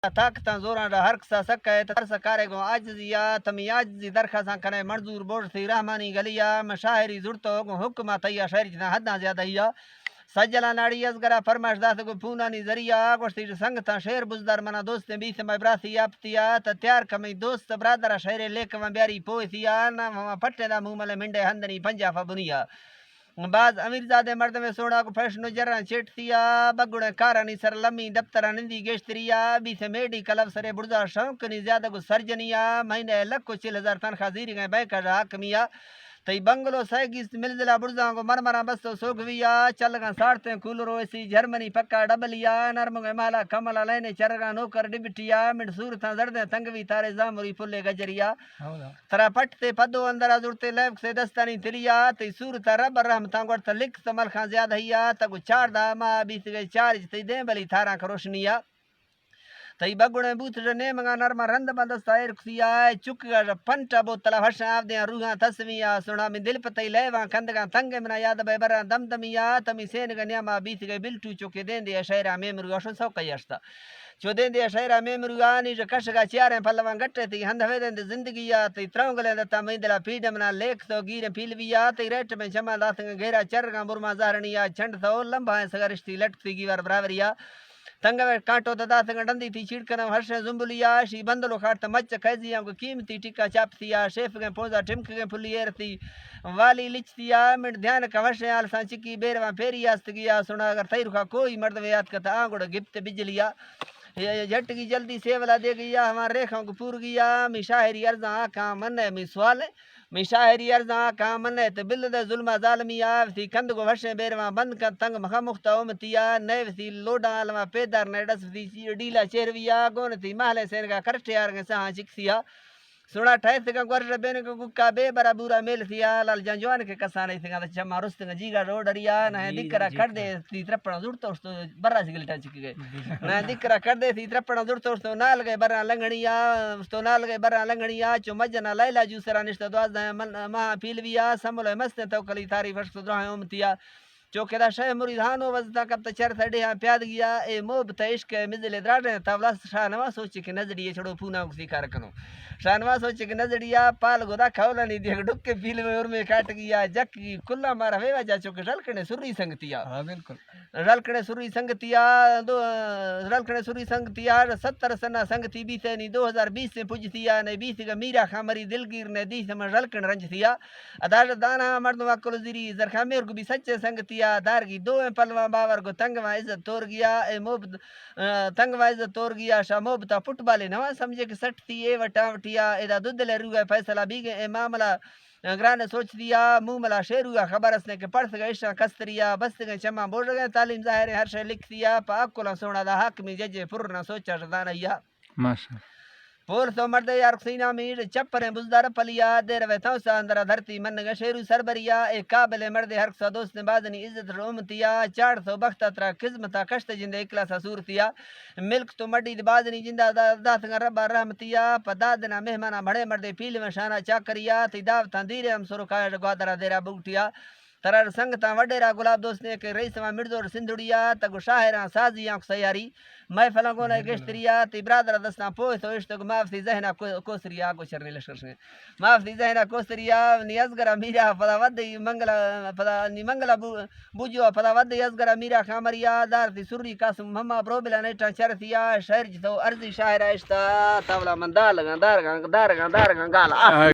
طاقتاں زوراں دا ہر قصہ سکے تر سکارے گو عاجزیا تمی عاجزی درخواستاں کنے منظور بوڑ تھی رحمانی گلیا مشاہری زرتو گو حکمہ تیا شہر جنا حداں زیادہ ہیا سجلا ناڑی ازگرا فرماش دات کو پونانی ذریعہ گوشتی سنگتا شہر بزدار منا دوستیں بیس میں براسی آپتیا تا تیار کمی دوست برادرہ شہر لیک میں بیاری پوئتیا نا وہاں پٹے دا مومل منڈے ہندنی پنجافہ بنیا بعض امیر زادے مرد میں سوڑا کو فیشنو جران چیٹتیا بگڑے کارانی سر لمی دفترہ نندی گیشتریا بی سے میڈی کلب سرے برزا شوقنی زیادہ کو سرجنیا مہینے لکھ کو 40,000 تنخواہ زیری گئے بینکہ حاکمیا تی بنگلو سیگیس ملزلہ برزاں کو مرمرہ بستو سوگویا چلگاں ساڑتیں کولرو اسی جرمنی پکا ڈبلیا نرمگے مالا کملا لینے چرگاں نوکر ڈبٹیا منڈ سورتاں زردیں تنگوی تارے زاموری پلے گجریا ترا پٹتے پدو اندرہ زورتے لیفک سے دستانی تلیا تی سورتا رب رحمتاں گوڑتا لکھ سمل خان زیادہ ہیا تگو 4 دا ماہ بیس گئے چارج تی دیں بلی تھاراں کا روشنیا تی بگڑے بوت جنے منگا نرما رند بندستا ایرکسیا چک گا پنٹا بوتلا بھشن آف دیاں روحاں تسویا سونا من دل پتائی لیوان کندگاں تنگے منا یاد بے بران دم دمیا تمی سین گا نیاما بیت گئے بلٹو چوکے دین دیا شہرہ میمرگا شو سو کئیشتا چو دین دیا شہرہ میمرگا نیج کشگا چیاریں پلوان گٹے تی ہندھ ویدن دی زندگیا تی ترونگلیں دتا میندلا پیڈمنا لیک تو گیر پیلویا تی ریٹ میں جمع داتنگ گھیرا چرگاں برما زہرنیا چھنڈ تو لمبا سگرشتی لٹکتی گیوار براوریا تنگوے کانٹو ددا ڈندی تھی چھڑکنم ہرش زمبلیا شی بندلو کھاٹ مچ کھیزیاں کو قیمتی ٹکا چاپتیا شیف گے پوزا ٹمک گے پھلی ایرتی والی لچتیا منڈ دھیان کا وشے آل سان چکی بیرواں پیری آستگیا سنا اگر تیر کا کوئی مرد ویات کتا آنگڑ گپت بجلیا جھٹ کی جلدی سیولا دے گیا ہمارے ریکھوں کو پور گیا می شاہری ارزاں آکاں من ہے می سوال می شاہری ارزاں آکاں من ہے تو بل دے ظلمہ ظالمیا تھی کند کو وشے بیرواں بند کر تنگ مخا مختا امتیا نیو تھی لوڈاں علمہ پیدار نیڈس تھی ڈیلا چہرویا گون تھی محلے سینگا کرٹیار گے سہاں چکسیا سوڑا ٹھائس کا گورر بین کو گکا بے برا بورا میل تھیا لال جنجوان کے کسانے تھا چما رستنگ جیگا روڈریا نہ دکرا کر دے تی ترپڑا زڑتا اس تو برا سگل ٹچ گئے نہ دکرا کر دے تی ترپڑا زڑتا اس تو نال گئے برا لنگڑیا اس تو نال گئے برا لنگڑیا چو مجنا لیلا جوسرا نشتا دواز ماں پیلویا سملو مست تو کلی تاری فرش تو امتیا چوکے دا شہ مرید ہانو وزتا کب تا چر تھڑے ہاں پیاد گیا اے موب تا عشق مزل دراڑے تاولا شاہنوا سوچے کہ نظریے چھڑو پونا کو سیکار کنو شاہنوا سوچے کہ نظریا پال گودا کھولا نہیں دیا ڈک پیل میں اور میں کاٹ گیا جک کلا مارا وے وجہ چوکے رلکڑے سری سنگتیا ہاں بالکل رلکڑے سری سنگتیا رلکڑے سری سنگتیا 70 سنہ سنگتی بیتے نی 2020 سے پجتیا نے 20 کا میرا خامری دلگیر نے 10 میں رلکڑ رنج تھیا ادار دانا مردوں وکل زیری زرخا میر کو بھی سچے سنگتیا دار کی دو پلواں باور کو تنگواں عزت توڑ گیا اے موب تنگواں عزت توڑ گیا شاہ موبتا پٹ بالے نواں سمجھے کہ سٹ تھی اے وٹا وٹیا اے دا دودلے روئے فیصلہ بھی گئے اے معاملہ گرانے سوچ دیا موملا شیرویا خبر اس نے کہ پڑھ گئے عشاء کستریا بست گئے چما بوڑ گئے تعلیم ظاہر ہر شے لکھ دیا پاک کولا سونا دا حاکمی ججے پرنا سوچا شدانیا ماشاء پور تو مرد یار سینا میر چپریں بزدار پلیا دیر ویتاؤ سا اندرہ دھرتی من گا شیرو سربریا ایک قابل مرد ہر سا دوست بازنی عزت رومتیا 400 بخت ترا قسمتا کشت جندے اکلا سا صورتیا ملک تو مڈی بازنی جندہ دات ربا رحمتیا پدادنا مہمانا بڑے مرد پیل میں شانہ چاکریا تی داوتاں دیرے ہم سرو کاش گوادرہ دیرہ بوٹیا ترار سنگتاں وڈیرا گلاب دوست نے کہ رئیس ماں مردور سندھڑیا تگو شاہراں سازیاں سیاری محفلاں گونا گشتریا تی برادر دستاں پوہ تو اشتگ معاف تی ذہنہ کوسریا کو چرنے لشکرشنے معاف تی ذہنہ کوسریا نی ازگرہ میرا پدا ودی منگلا پدا نی منگلا بوجوا پدا ودی ازگرہ میرا خامریا دار تی سری قاسم مما بروبلا نیٹا چرتیا شہر جتو ارضی شاہرہ اشتا تاولا من دارگاں گالا